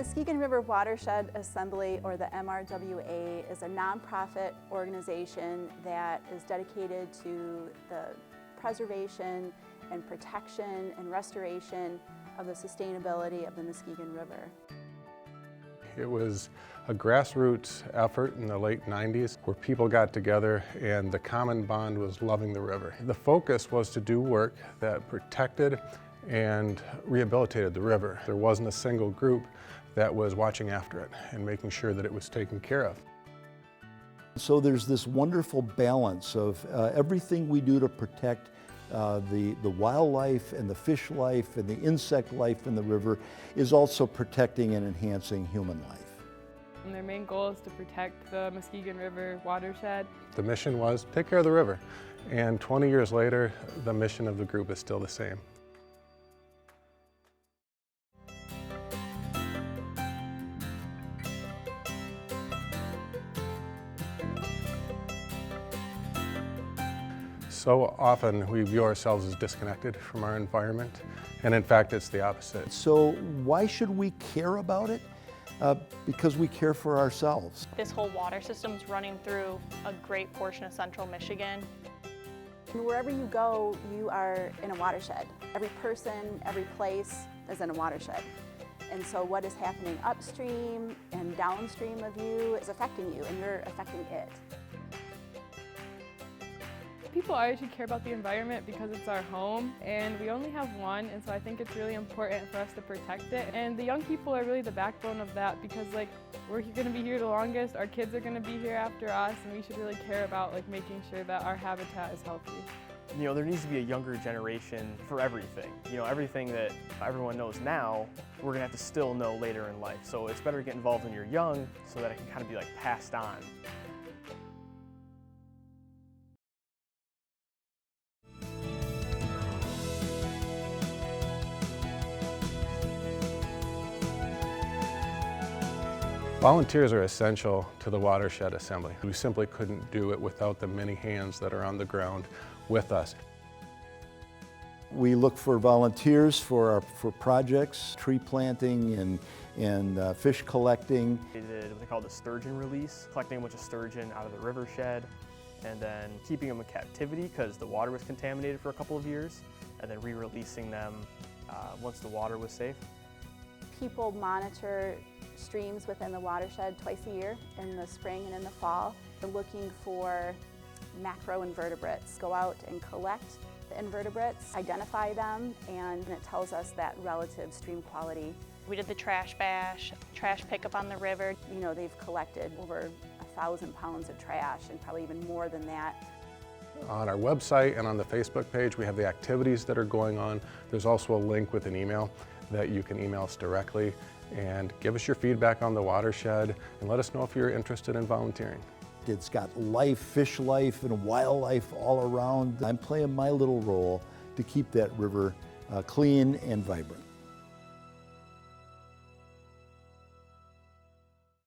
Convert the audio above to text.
Muskegon River Watershed Assembly, or the MRWA, is a nonprofit organization that is dedicated to the preservation and protection and restoration of the sustainability of the Muskegon River. It was a grassroots effort in the late 90s where people got together and the common bond was loving the river. The focus was to do work that protected and rehabilitated the river. There wasn't a single group that was watching after it and making sure that it was taken care of. So there's this wonderful balance of everything we do to protect the wildlife and the fish life and the insect life in the river is also protecting and enhancing human life. And their main goal is to protect the Muskegon River watershed. The mission was take care of the river, and 20 years later the mission of the group is still the same. So often we view ourselves as disconnected from our environment, and in fact it's the opposite. So why should we care about it? Because we care for ourselves. This whole water system is running through a great portion of central Michigan. And wherever you go, you are in a watershed. Every person, every place is in a watershed. And so what is happening upstream and downstream of you is affecting you, and you're affecting it. People always should care about the environment because it's our home, and we only have one, and so I think it's really important for us to protect it. And the young people are really the backbone of that because we're going to be here the longest, our kids are going to be here after us, and we should really care about making sure that our habitat is healthy. You know, there needs to be a younger generation for everything. You know, everything that everyone knows now, we're going to have to still know later in life. So it's better to get involved when you're young so that it can kind of be passed on. Volunteers are essential to the Watershed Assembly. We simply couldn't do it without the many hands that are on the ground with us. We look for volunteers for projects, tree planting and fish collecting. We did what they call the sturgeon release, collecting a bunch of sturgeon out of the river shed and then keeping them in captivity because the water was contaminated for a couple of years, and then re-releasing them once the water was safe. People monitor streams within the watershed twice a year, in the spring and in the fall. They're looking for macroinvertebrates. Go out and collect the invertebrates, identify them, and it tells us that relative stream quality. We did the trash bash, trash pickup on the river. You know, they've collected over 1,000 pounds of trash and probably even more than that. On our website and on the Facebook page, we have the activities that are going on. There's also a link with an email that you can email us directly and give us your feedback on the watershed and let us know if you're interested in volunteering. It's got life, fish life, and wildlife all around. I'm playing my little role to keep that river clean and vibrant.